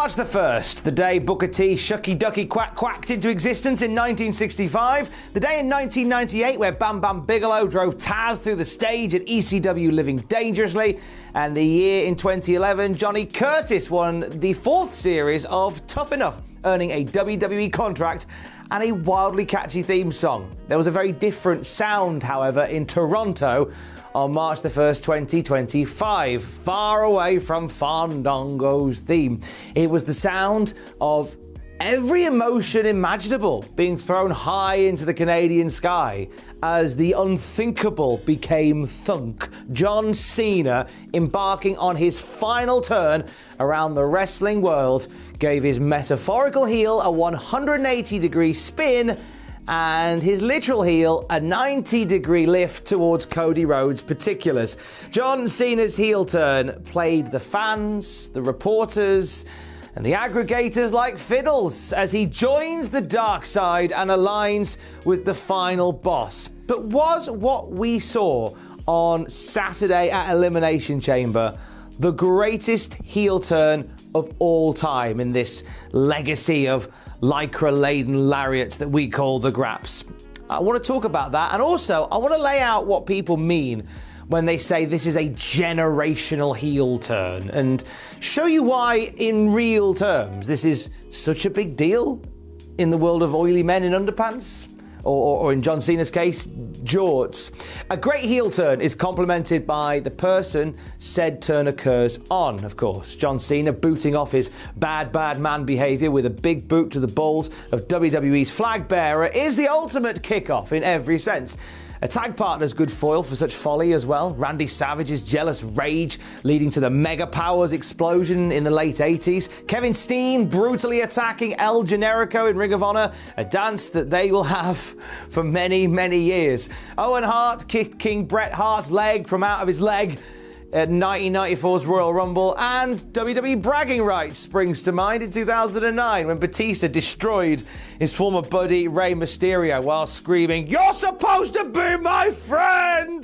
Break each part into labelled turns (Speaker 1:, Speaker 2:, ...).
Speaker 1: March the 1st, the day Booker T shucky ducky quacked into existence in 1965, the day in 1998 where Bam Bam Bigelow drove Taz through the stage at ECW Living Dangerously, and the year in 2011 Johnny Curtis won the 4th series of Tough Enough, earning a WWE contract and a wildly catchy theme song. There was a very different sound, however, in Toronto on March the 1st, 2025, far away from Fandango's theme. It was the sound of every emotion imaginable being thrown high into the Canadian sky as the unthinkable became thunk. John Cena, embarking on his final turn around the wrestling world, gave his metaphorical heel a 180-degree spin and his literal heel a 90-degree lift towards Cody Rhodes' particulars. John Cena's heel turn played the fans, the reporters, and the aggregators like fiddles as he joins the dark side and aligns with the final boss. But was what we saw on Saturday at Elimination Chamber the greatest heel turn of all time in this legacy of lycra-laden lariats that we call the Graps? I want to talk about that, and also I want to lay out what people mean when they say this is a generational heel turn, and show you why in real terms this is such a big deal in the world of oily men in underpants, or in John Cena's case, jorts. A great heel turn is complemented by the person said turn occurs on, of course. John Cena booting off his bad man behavior with a big boot to the balls of WWE's flag bearer is the ultimate kickoff in every sense. A tag partner's good foil for such folly as well. Randy Savage's jealous rage leading to the Mega Powers explosion in the late 80s. Kevin Steen brutally attacking El Generico in Ring of Honor, a dance that they will have for many, many years. Owen Hart kicked King Bret Hart's leg from out of his leg at 1994's Royal Rumble, and WWE bragging rights springs to mind in 2009 when Batista destroyed his former buddy Rey Mysterio while screaming, "You're supposed to be my friend!"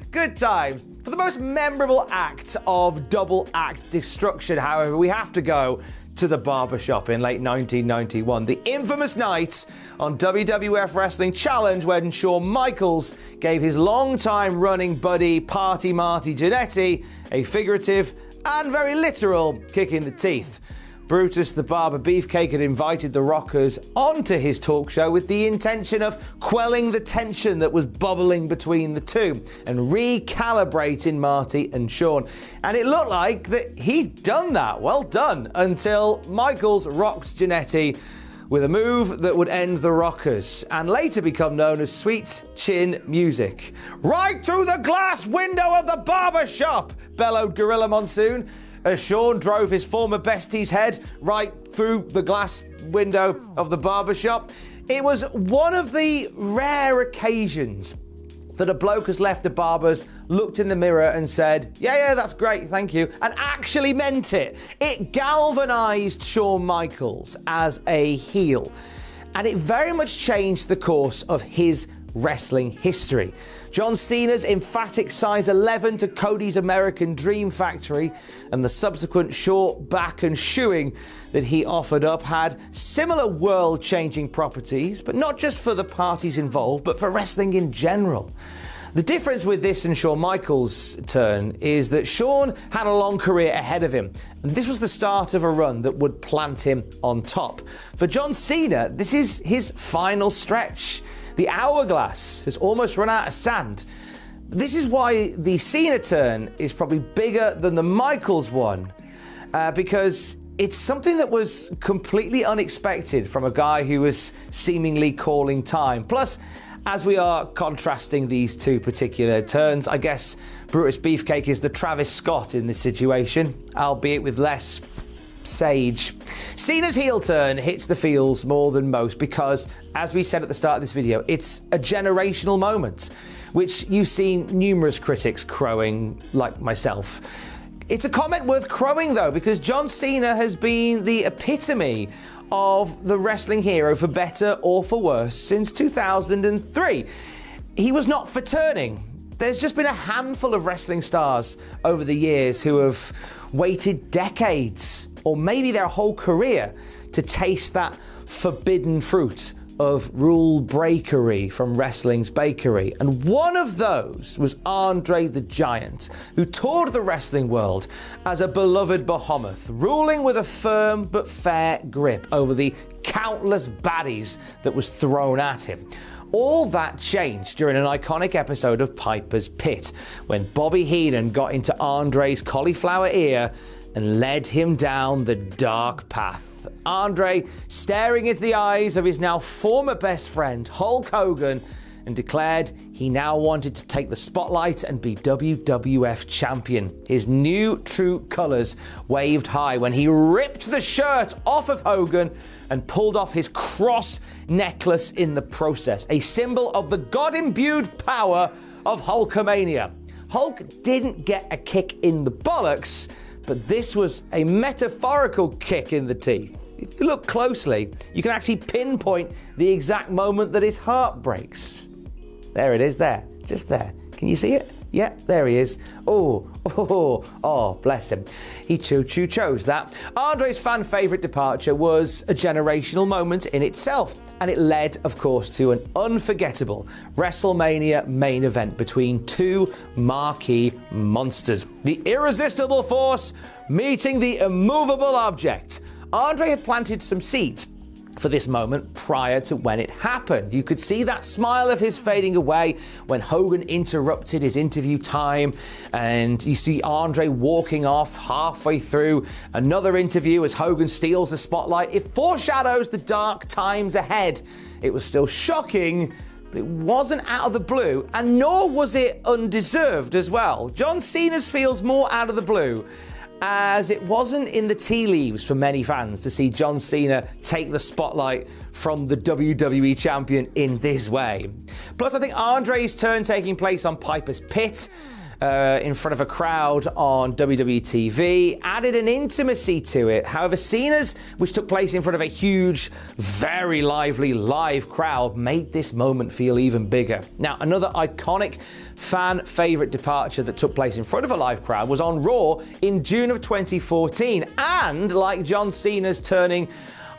Speaker 1: Good times. For the most memorable act of double act destruction, however, we have to go to the barbershop in late 1991, the infamous night on WWF Wrestling Challenge when Shawn Michaels gave his long-time running buddy Party Marty Jannetty a figurative and very literal kick in the teeth. Brutus the Barber Beefcake had invited the Rockers onto his talk show with the intention of quelling the tension that was bubbling between the two and recalibrating Marty and Shawn. And it looked like that he'd done that, well done, until Michaels rocked Jannetty with a move that would end the Rockers and later become known as Sweet Chin Music. "Right through the glass window of the barbershop," bellowed Gorilla Monsoon, as Shawn drove his former bestie's head right through the glass window of the barbershop. It was one of the rare occasions that a bloke has left the barbers, looked in the mirror and said, yeah, that's great, thank you, and actually meant it. It galvanized Shawn Michaels as a heel, and it very much changed the course of his wrestling history. John Cena's emphatic size 11 to Cody's American Dream Factory and the subsequent short back and shoeing that he offered up had similar world-changing properties, but not just for the parties involved, but for wrestling in general. The difference with this and Shawn Michaels' turn is that Shawn had a long career ahead of him, and this was the start of a run that would plant him on top. For John Cena, this is his final stretch. The hourglass has almost run out of sand. This is why the Cena turn is probably bigger than the Michaels one, because it's something that was completely unexpected from a guy who was seemingly calling time. Plus, as we are contrasting these two particular turns, I guess Brutus Beefcake is the Travis Scott in this situation, albeit with less sage. Cena's heel turn hits the feels more than most because, as we said at the start of this video, it's a generational moment, which you've seen numerous critics crowing, like myself. It's a comment worth crowing, though, because John Cena has been the epitome of the wrestling hero, for better or for worse, since 2003. He was not for turning. There's just been a handful of wrestling stars over the years who have waited decades or maybe their whole career, to taste that forbidden fruit of rule breakery from wrestling's bakery. And one of those was Andre the Giant, who toured the wrestling world as a beloved behemoth, ruling with a firm but fair grip over the countless baddies that was thrown at him. All that changed during an iconic episode of Piper's Pit, when Bobby Heenan got into Andre's cauliflower ear and led him down the dark path. Andre staring into the eyes of his now former best friend, Hulk Hogan, and declared he now wanted to take the spotlight and be WWF champion. His new true colours waved high when he ripped the shirt off of Hogan and pulled off his cross necklace in the process, a symbol of the God-imbued power of Hulkamania. Hulk didn't get a kick in the bollocks, but this was a metaphorical kick in the teeth. If you look closely, you can actually pinpoint the exact moment that his heart breaks. There it is there, just there. Can you see it? Yeah, there he is. Oh, bless him. He chose that. Andre's fan favourite departure was a generational moment in itself, and it led, of course, to an unforgettable WrestleMania main event between two marquee monsters. The irresistible force meeting the immovable object. Andre had planted some seeds for this moment prior to when it happened. You could see that smile of his fading away when Hogan interrupted his interview time, and you see Andre walking off halfway through another interview as Hogan steals the spotlight. It foreshadows the dark times ahead. It was still shocking, but it wasn't out of the blue, and nor was it undeserved as well. John Cena's feels more out of the blue, as it wasn't in the tea leaves for many fans to see John Cena take the spotlight from the WWE champion in this way. Plus, I think Andre's turn taking place on Piper's Pit in front of a crowd on WWE TV added an intimacy to it. However, Cena's, which took place in front of a huge, very lively live crowd, made this moment feel even bigger. Now, another iconic fan favourite departure that took place in front of a live crowd was on Raw in June of 2014. And like John Cena's turning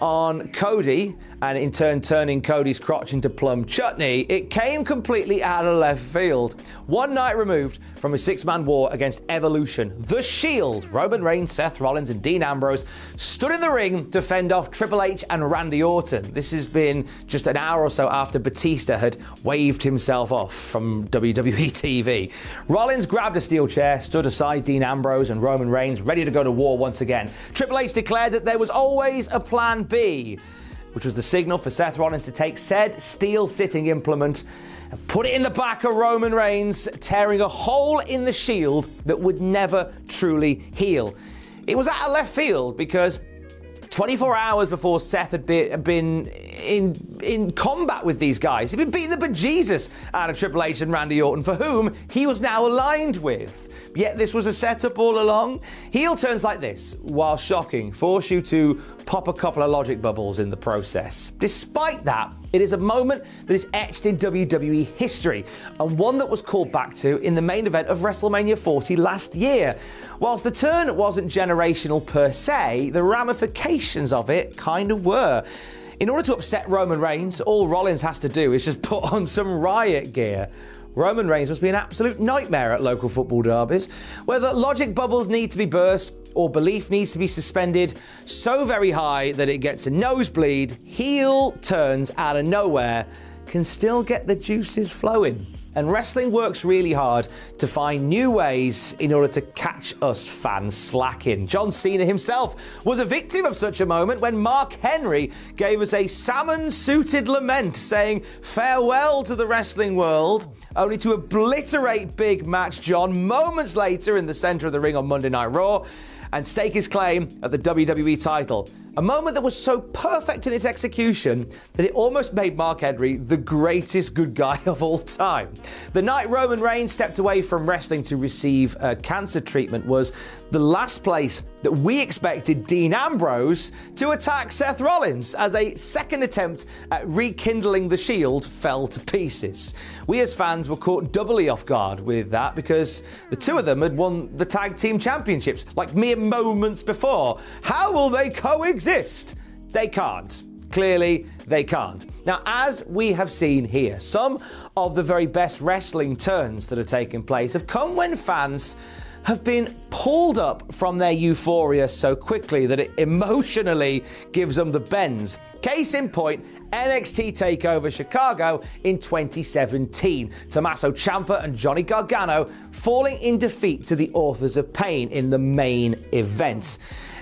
Speaker 1: on Cody, and in turn turning Cody's crotch into plum chutney, it came completely out of left field. One night removed from a six-man war against Evolution, The Shield, Roman Reigns, Seth Rollins and Dean Ambrose stood in the ring to fend off Triple H and Randy Orton. This has been just an hour or so after Batista had waved himself off from WWE TV. Rollins grabbed a steel chair, stood aside Dean Ambrose and Roman Reigns, ready to go to war once again. Triple H declared that there was always a plan B, which was the signal for Seth Rollins to take said steel sitting implement and put it in the back of Roman Reigns, tearing a hole in the Shield that would never truly heal. It was out of left field because 24 hours before Seth had been in combat with these guys, he'd been beating the bejesus out of Triple H and Randy Orton, for whom he was now aligned with. Yet this was a setup all along. Heel turns like this, while shocking, force you to pop a couple of logic bubbles in the process. Despite that, it is a moment that is etched in WWE history, and one that was called back to in the main event of WrestleMania 40 last year. Whilst the turn wasn't generational per se, the ramifications of it kind of were. In order to upset Roman Reigns, all Rollins has to do is just put on some riot gear. Roman Reigns must be an absolute nightmare at local football derbies, whether logic bubbles need to be burst or belief needs to be suspended so very high that it gets a nosebleed. Heel turns out of nowhere can still get the juices flowing. And wrestling works really hard to find new ways in order to catch us fans slacking. John Cena himself was a victim of such a moment when Mark Henry gave us a salmon-suited lament saying farewell to the wrestling world, only to obliterate Big Match John moments later in the centre of the ring on Monday Night Raw and stake his claim at the WWE title. A moment that was so perfect in its execution that it almost made Mark Henry the greatest good guy of all time. The night Roman Reigns stepped away from wrestling to receive cancer treatment was the last place that we expected Dean Ambrose to attack Seth Rollins as a second attempt at rekindling the Shield fell to pieces. We as fans were caught doubly off guard with that because the two of them had won the tag team championships like mere moments before. How will they coexist? They can't. Clearly, they can't. Now, as we have seen here, some of the very best wrestling turns that have taken place have come when fans have been pulled up from their euphoria so quickly that it emotionally gives them the bends. Case in point, NXT TakeOver Chicago in 2017. Tommaso Ciampa and Johnny Gargano falling in defeat to the Authors of Pain in the main event.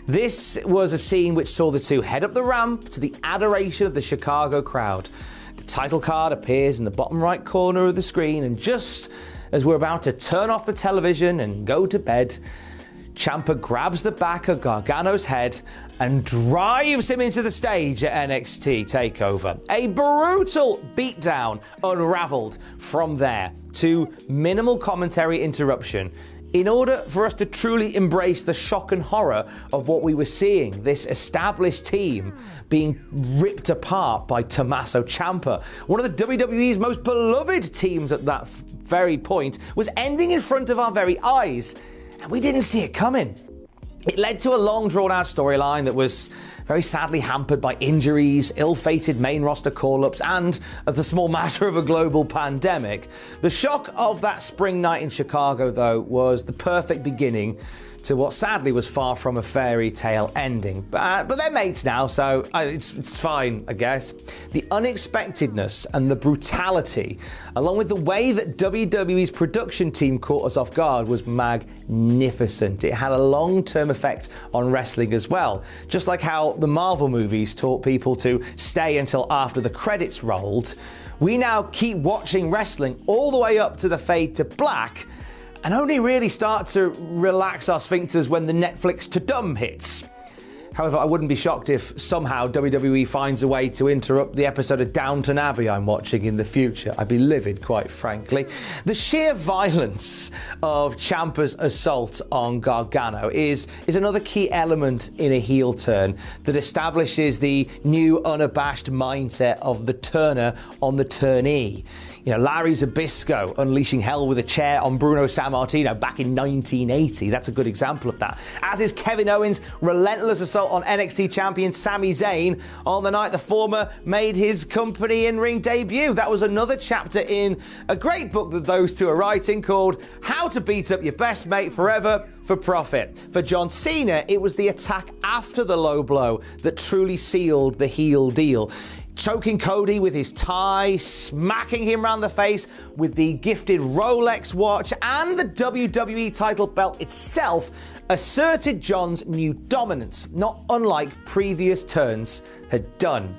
Speaker 1: This was a scene which saw the two head up the ramp to the adoration of the Chicago crowd. The title card appears in the bottom right corner of the screen, and just as we're about to turn off the television and go to bed, Ciampa grabs the back of Gargano's head and drives him into the stage at NXT TakeOver. A brutal beatdown unraveled from there to minimal commentary interruption in order for us to truly embrace the shock and horror of what we were seeing, this established team being ripped apart by Tommaso Ciampa. One of the WWE's most beloved teams at that very point was ending in front of our very eyes, and we didn't see it coming. It led to a long drawn-out storyline that was very sadly hampered by injuries, ill-fated main roster call-ups, and the small matter of a global pandemic. The shock of that spring night in Chicago, though, was the perfect beginning to what sadly was far from a fairy tale ending. But they're mates now, so it's fine, I guess. The unexpectedness and the brutality, along with the way that WWE's production team caught us off guard, was magnificent. It had a long-term effect on wrestling as well. Just like how the Marvel movies taught people to stay until after the credits rolled, we now keep watching wrestling all the way up to the fade to black, and only really start to relax our sphincters when the Netflix to dumb hits. However, I wouldn't be shocked if somehow WWE finds a way to interrupt the episode of Downton Abbey I'm watching in the future. I'd be livid, quite frankly. The sheer violence of Ciampa's assault on Gargano is another key element in a heel turn that establishes the new unabashed mindset of the turner on the turnee. You know, Larry Zbyszko unleashing hell with a chair on Bruno Sammartino back in 1980. That's a good example of that. As is Kevin Owens' relentless assault on NXT champion Sami Zayn on the night the former made his company in-ring debut. That was another chapter in a great book that those two are writing called How to Beat Up Your Best Mate Forever for Profit. For John Cena, it was the attack after the low blow that truly sealed the heel deal. Choking Cody with his tie, smacking him around the face with the gifted Rolex watch, and the WWE title belt itself asserted John's new dominance, not unlike previous turns had done.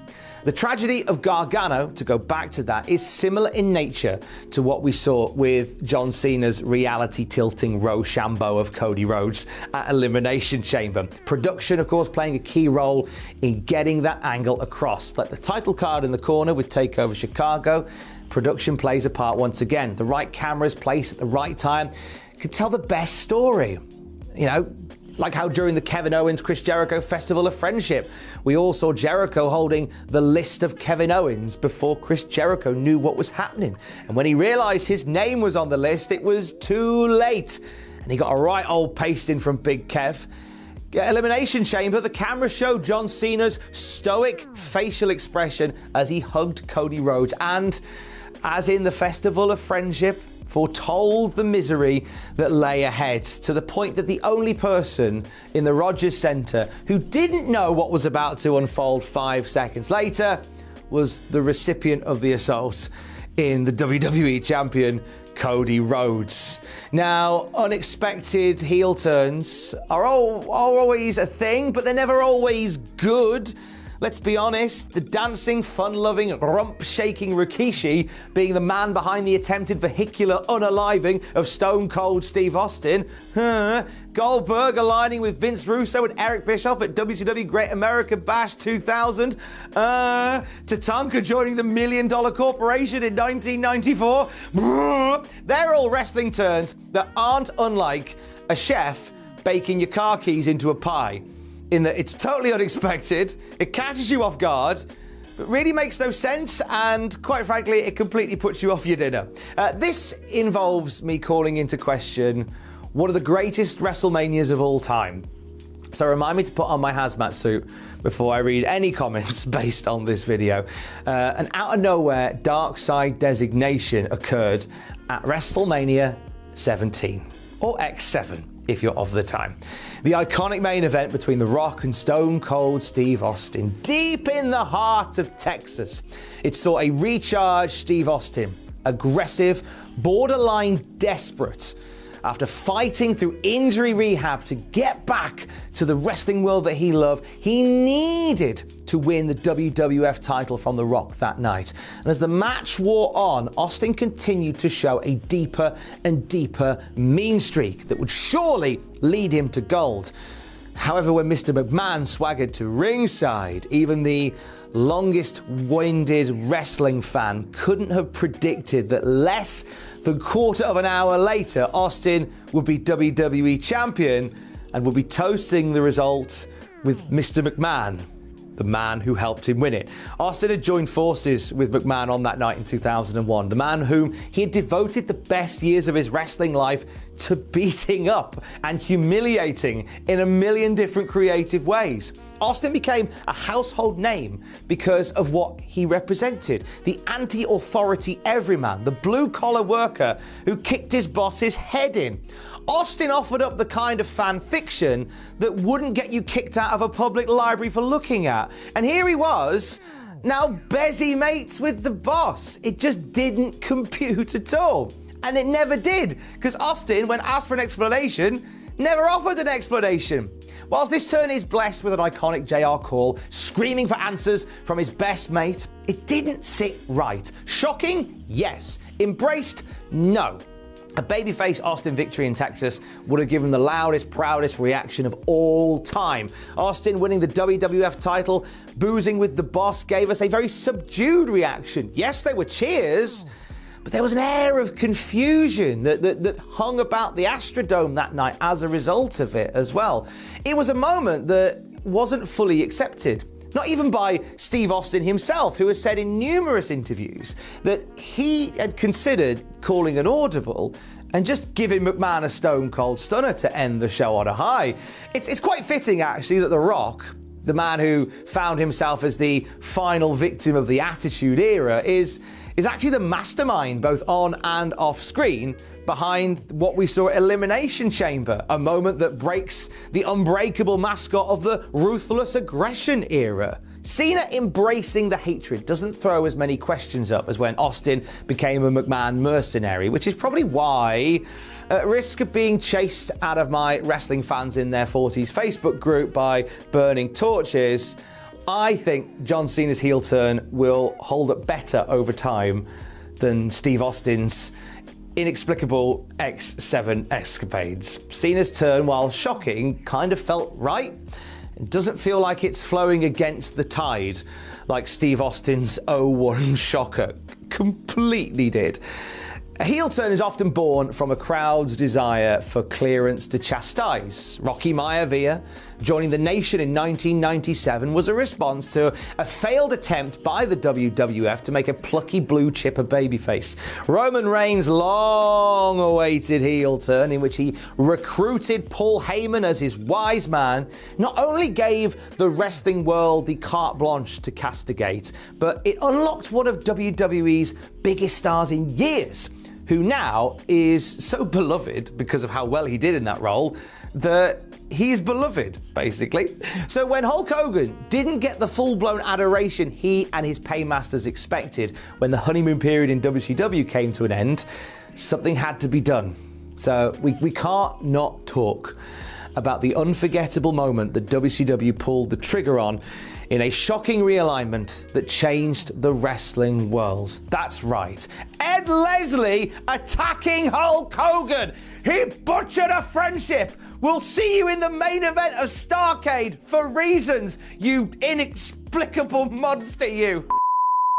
Speaker 1: The tragedy of Gargano, to go back to that, is similar in nature to what we saw with John Cena's reality-tilting Rochambeau of Cody Rhodes at Elimination Chamber. Production, of course, playing a key role in getting that angle across. Like the title card in the corner with TakeOver Chicago, production plays a part once again. The right cameras placed at the right time could tell the best story. You know, like how during the Kevin Owens-Chris Jericho Festival of Friendship, we all saw Jericho holding the list of Kevin Owens before Chris Jericho knew what was happening. And when he realized his name was on the list, it was too late. And he got a right old pasting from Big Kev. At Elimination Chamber, the camera showed John Cena's stoic facial expression as he hugged Cody Rhodes and, as in the Festival of Friendship, foretold the misery that lay ahead, to the point that the only person in the Rogers Centre who didn't know what was about to unfold 5 seconds later was the recipient of the assault in the WWE champion Cody Rhodes. Now, unexpected heel turns are always a thing, but they're never always good. Let's be honest, the dancing, fun-loving, rump-shaking Rikishi being the man behind the attempted vehicular unaliving of Stone Cold Steve Austin, Goldberg aligning with Vince Russo and Eric Bischoff at WCW Great American Bash 2000, Tatanka joining the $1 Million Corporation in 1994, they're all wrestling terms that aren't unlike a chef baking your car keys into a pie, in that it's totally unexpected, it catches you off guard, but really makes no sense, and quite frankly, it completely puts you off your dinner. This involves me calling into question one of the greatest WrestleManias of all time. So remind me to put on my hazmat suit before I read any comments based on this video. An out of nowhere dark side designation occurred at WrestleMania 17, or X7. If you're of the time. The iconic main event between The Rock and Stone Cold Steve Austin, deep in the heart of Texas. It saw a recharged Steve Austin, aggressive, borderline desperate, after fighting through injury rehab to get back to the wrestling world that he loved. He needed to win the WWF title from The Rock that night. And as the match wore on, Austin continued to show a deeper and deeper mean streak that would surely lead him to gold. However, when Mr. McMahon swaggered to ringside, even the longest-winded wrestling fan couldn't have predicted that less than a quarter of an hour later, Austin would be WWE champion and would be toasting the result with Mr. McMahon, the man who helped him win it. Austin had joined forces with McMahon on that night in 2001, the man whom he had devoted the best years of his wrestling life to beating up and humiliating in a million different creative ways. Austin became a household name because of what he represented. The anti-authority everyman, the blue-collar worker who kicked his boss's head in. Austin offered up the kind of fan fiction that wouldn't get you kicked out of a public library for looking at. And here he was, now busy mates with the boss. It just didn't compute at all. And it never did, because Austin, when asked for an explanation, never offered an explanation. Whilst this turn is blessed with an iconic JR call, screaming for answers from his best mate, it didn't sit right. Shocking? Yes. Embraced? No. A babyface Austin victory in Texas would have given the loudest, proudest reaction of all time. Austin winning the WWF title, boozing with the boss, gave us a very subdued reaction. Yes, there were cheers, but there was an air of confusion that hung about the Astrodome that night as a result of it as well. It was a moment that wasn't fully accepted. Not even by Steve Austin himself, who has said in numerous interviews that he had considered calling an audible and just giving McMahon a stone cold stunner to end the show on a high. It's quite fitting, actually, that The Rock, the man who found himself as the final victim of the Attitude Era, is actually the mastermind, both on and off screen, behind what we saw at Elimination Chamber, a moment that breaks the unbreakable mascot of the Ruthless Aggression Era. Cena embracing the hatred doesn't throw as many questions up as when Austin became a McMahon mercenary, which is probably why, at risk of being chased out of my Wrestling Fans in Their 40s Facebook group by burning torches, I think John Cena's heel turn will hold up better over time than Steve Austin's inexplicable X7 escapades. Cena's turn, while shocking, kind of felt right. It doesn't feel like it's flowing against the tide like Steve Austin's 0-1 shocker completely did. A heel turn is often born from a crowd's desire for clearance to chastise. Rocky Maivia joining the Nation in 1997 was a response to a failed attempt by the WWF to make a plucky blue chip a babyface. Roman Reigns' long-awaited heel turn, in which he recruited Paul Heyman as his wise man, not only gave the wrestling world the carte blanche to castigate, but it unlocked one of WWE's biggest stars in years, who now is so beloved because of how well he did in that role that he's beloved, basically. So when Hulk Hogan didn't get the full-blown adoration he and his paymasters expected when the honeymoon period in WCW came to an end, something had to be done. So we can't not talk about the unforgettable moment that WCW pulled the trigger on in a shocking realignment that changed the wrestling world. That's right, Ed Leslie attacking Hulk Hogan. He butchered a friendship. We'll see you in the main event of Starrcade for reasons, you inexplicable monster, you.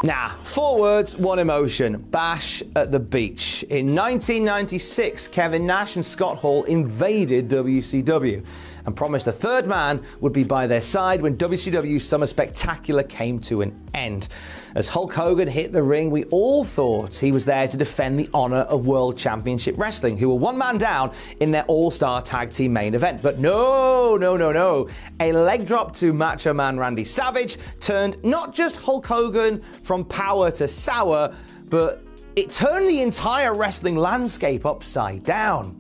Speaker 1: Now, 4 words, 1 emotion. Bash at the beach. In 1996, Kevin Nash and Scott Hall invaded WCW and promised a third man would be by their side when WCW Summer Spectacular came to an end. As Hulk Hogan hit the ring, we all thought he was there to defend the honor of World Championship Wrestling, who were 1 man down in their all-star tag team main event. But no. A leg drop to Macho Man Randy Savage turned not just Hulk Hogan from power to sour, but it turned the entire wrestling landscape upside down.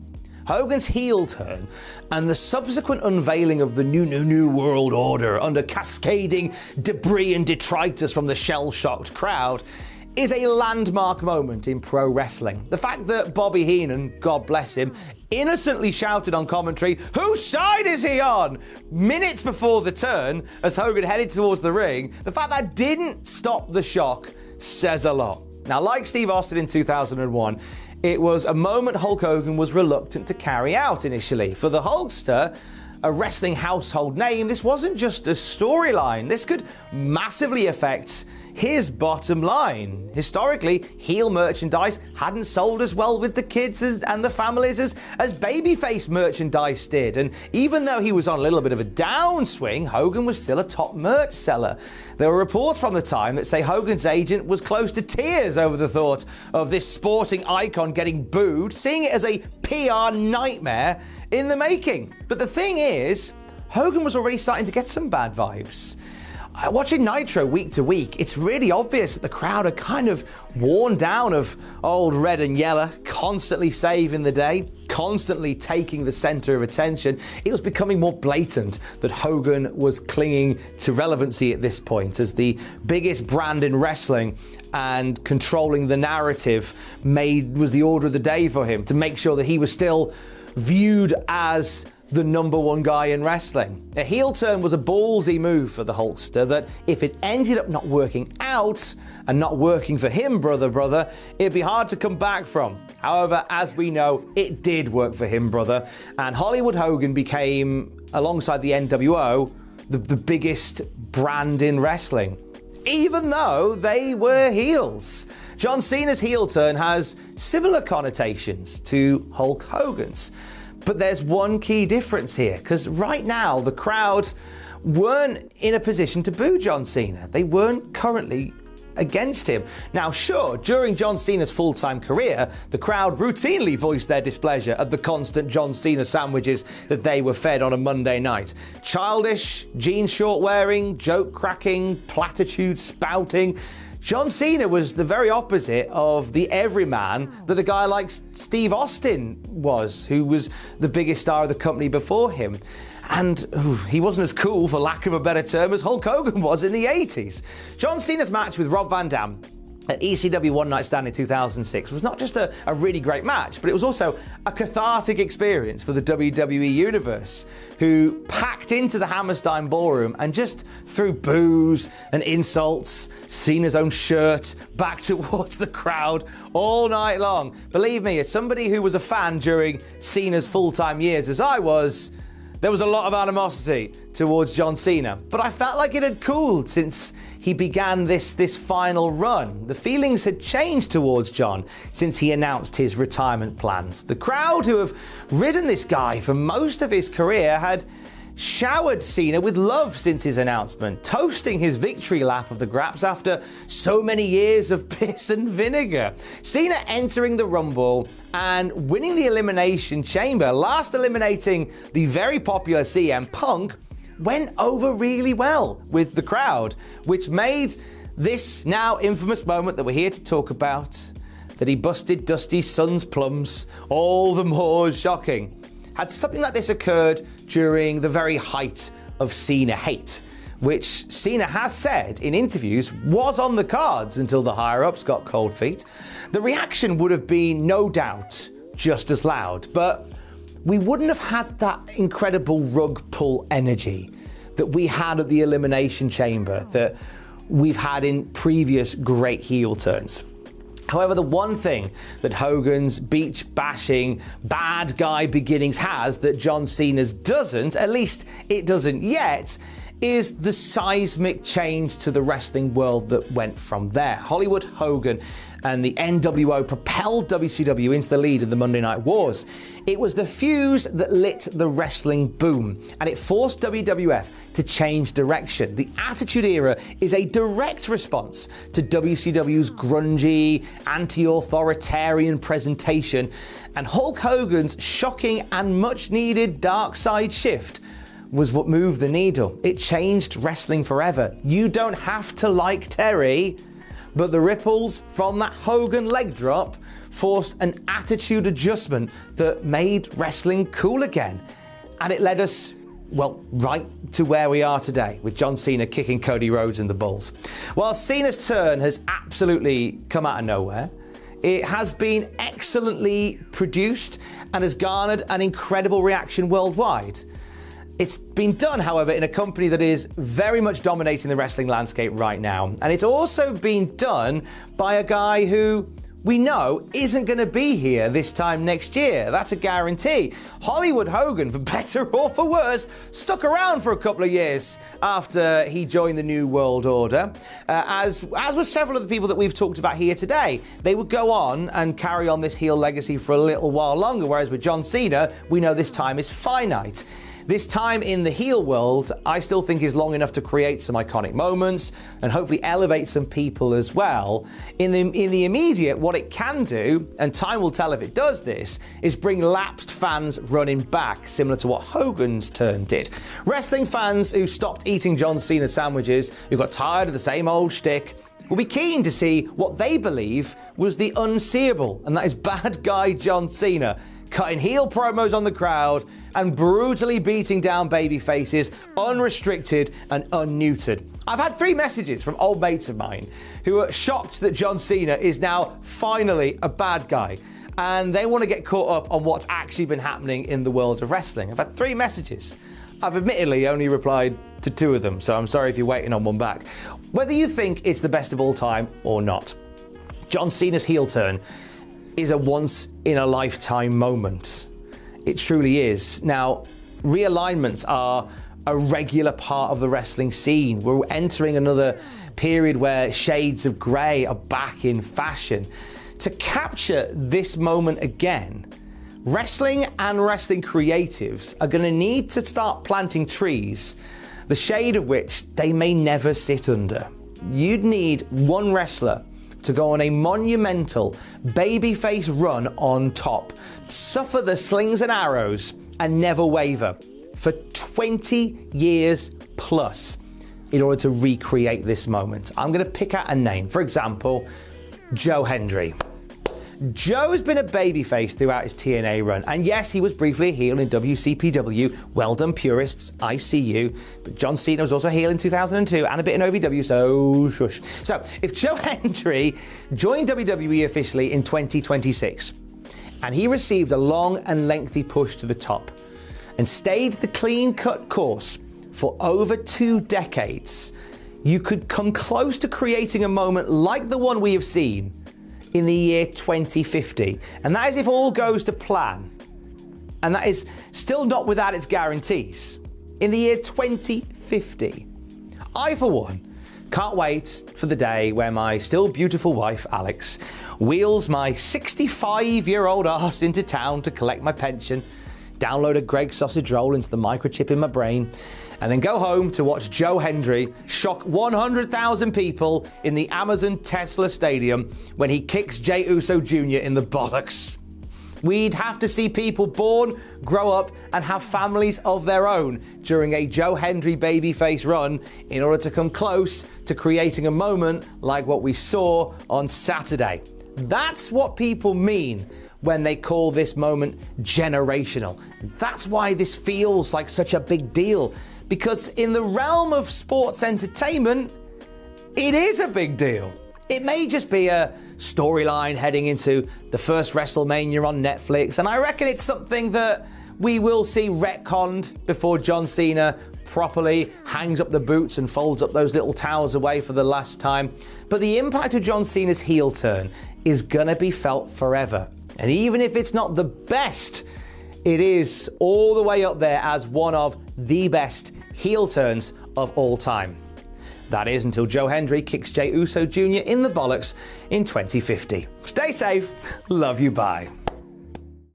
Speaker 1: Hogan's heel turn and the subsequent unveiling of the new world order under cascading debris and detritus from the shell-shocked crowd is a landmark moment in pro wrestling. The fact that Bobby Heenan, God bless him, innocently shouted on commentary, "Whose side is he on?" minutes before the turn as Hogan headed towards the ring, the fact that didn't stop the shock says a lot. Now, like Steve Austin in 2001, it was a moment Hulk Hogan was reluctant to carry out initially. For the Hulkster, a wrestling household name, this wasn't just a storyline. This could massively affect his bottom line. Historically, heel merchandise hadn't sold as well with the kids and the families as babyface merchandise did. And even though he was on a little bit of a downswing, Hogan was still a top merch seller. There were reports from the time that say Hogan's agent was close to tears over the thought of this sporting icon getting booed, seeing it as a PR nightmare in the making. But the thing is, Hogan was already starting to get some bad vibes. Watching Nitro week to week, it's really obvious that the crowd are kind of worn down of old Red and Yellow, constantly saving the day, constantly taking the center of attention. It was becoming more blatant that Hogan was clinging to relevancy at this point as the biggest brand in wrestling, and controlling the narrative was the order of the day for him, to make sure that he was still viewed as the #1 guy in wrestling. A heel turn was a ballsy move for the Hulkster that, if it ended up not working out and not working for him, brother, it'd be hard to come back from. However, as we know, it did work for him, brother, and Hollywood Hogan became, alongside the NWO, the biggest brand in wrestling, even though they were heels. John Cena's heel turn has similar connotations to Hulk Hogan's. But there's one key difference here, because right now the crowd weren't in a position to boo John Cena. They weren't currently against him. Now, sure, during John Cena's full-time career, the crowd routinely voiced their displeasure at the constant John Cena sandwiches that they were fed on a Monday night. Childish, jean short wearing, joke cracking, platitude spouting. John Cena was the very opposite of the everyman that a guy like Steve Austin was, who was the biggest star of the company before him. And he wasn't as cool, for lack of a better term, as Hulk Hogan was in the 80s. John Cena's match with Rob Van Dam at ECW One Night Stand in 2006 was not just a really great match, but it was also a cathartic experience for the WWE Universe, who packed into the Hammerstein Ballroom and just threw boos and insults, Cena's own shirt, back towards the crowd all night long. Believe me, as somebody who was a fan during Cena's full-time years as I was, there was a lot of animosity towards John Cena, but I felt like it had cooled since he began this final run. The feelings had changed towards John since he announced his retirement plans. The crowd, who have ridden this guy for most of his career, had showered Cena with love since his announcement, toasting his victory lap of the Graps after so many years of piss and vinegar. Cena entering the Rumble and winning the Elimination Chamber, last eliminating the very popular CM Punk, went over really well with the crowd, which made this now infamous moment that we're here to talk about, that he busted Dusty's son's plums, all the more shocking. Had something like this occurred during the very height of Cena hate, which Cena has said in interviews was on the cards until the higher-ups got cold feet, the reaction would have been, no doubt, just as loud. But we wouldn't have had that incredible rug pull energy that we had at the Elimination Chamber, that we've had in previous great heel turns. However, the one thing that Hogan's beach-bashing, bad guy beginnings has that John Cena's doesn't, at least it doesn't yet, is the seismic change to the wrestling world that went from there. Hollywood, Hogan, and the NWO propelled WCW into the lead in the Monday Night Wars. It was the fuse that lit the wrestling boom, and it forced WWF to change direction. The Attitude Era is a direct response to WCW's grungy, anti-authoritarian presentation, and Hulk Hogan's shocking and much-needed dark side shift was what moved the needle. It changed wrestling forever. You don't have to like Terry, but the ripples from that Hogan leg drop forced an attitude adjustment that made wrestling cool again. And it led us, well, right to where we are today, with John Cena kicking Cody Rhodes in the balls. While Cena's turn has absolutely come out of nowhere, it has been excellently produced and has garnered an incredible reaction worldwide. It's been done, however, in a company that is very much dominating the wrestling landscape right now. And it's also been done by a guy who we know isn't going to be here this time next year. That's a guarantee. Hollywood Hogan, for better or for worse, stuck around for a couple of years after he joined the New World Order, as with several of the people that we've talked about here today. They would go on and carry on this heel legacy for a little while longer, whereas with John Cena, we know this time is finite. This time in the heel world, I still think is long enough to create some iconic moments and hopefully elevate some people as well. In the immediate, what it can do, and time will tell if it does this, is bring lapsed fans running back, similar to what Hogan's turn did. Wrestling fans who stopped eating John Cena sandwiches, who got tired of the same old shtick, will be keen to see what they believe was the unseeable, and that is bad guy John Cena, cutting heel promos on the crowd and brutally beating down baby faces, unrestricted and unneutered. I've had 3 messages from old mates of mine who are shocked that John Cena is now finally a bad guy, and they want to get caught up on what's actually been happening in the world of wrestling. I've had 3 messages. I've admittedly only replied to 2 of them, so I'm sorry if you're waiting on one back. Whether you think it's the best of all time or not, John Cena's heel turn is a once-in-a-lifetime moment. It truly is. Now, realignments are a regular part of the wrestling scene. We're entering another period where shades of grey are back in fashion. To capture this moment again, wrestling and wrestling creatives are going to need to start planting trees, the shade of which they may never sit under. You'd need one wrestler to go on a monumental babyface run on top, suffer the slings and arrows, and never waver for 20 years plus in order to recreate this moment. I'm going to pick out a name. For example, Joe Hendry. Joe's been a babyface throughout his TNA run, and yes, he was briefly a heel in WCPW. Well done, purists, I see you. But John Cena was also a heel in 2002 and a bit in OVW, so shush. So, if Joe Hendry joined WWE officially in 2026, and he received a long and lengthy push to the top, and stayed the clean-cut course for over 2 decades, you could come close to creating a moment like the one we have seen in the year 2050. And that is if all goes to plan. And that is still not without its guarantees. In the year 2050. I, for one, can't wait for the day where my still beautiful wife, Alex, wheels my 65-year-old arse into town to collect my pension, download a Gregg sausage roll into the microchip in my brain, and then go home to watch Joe Hendry shock 100,000 people in the Amazon Tesla Stadium when he kicks Jey Uso Jr. in the bollocks. We'd have to see people born, grow up, and have families of their own during a Joe Hendry babyface run in order to come close to creating a moment like what we saw on Saturday. That's what people mean when they call this moment generational. That's why this feels like such a big deal. Because in the realm of sports entertainment, it is a big deal. It may just be a storyline heading into the first WrestleMania on Netflix, and I reckon it's something that we will see retconned before John Cena properly hangs up the boots and folds up those little towels away for the last time. But the impact of John Cena's heel turn is gonna be felt forever. And even if it's not the best, it is all the way up there as one of the best heel turns of all time. That is until Joe Hendry kicks Jey Uso Jr. in the bollocks in 2050. Stay safe. Love you. Bye.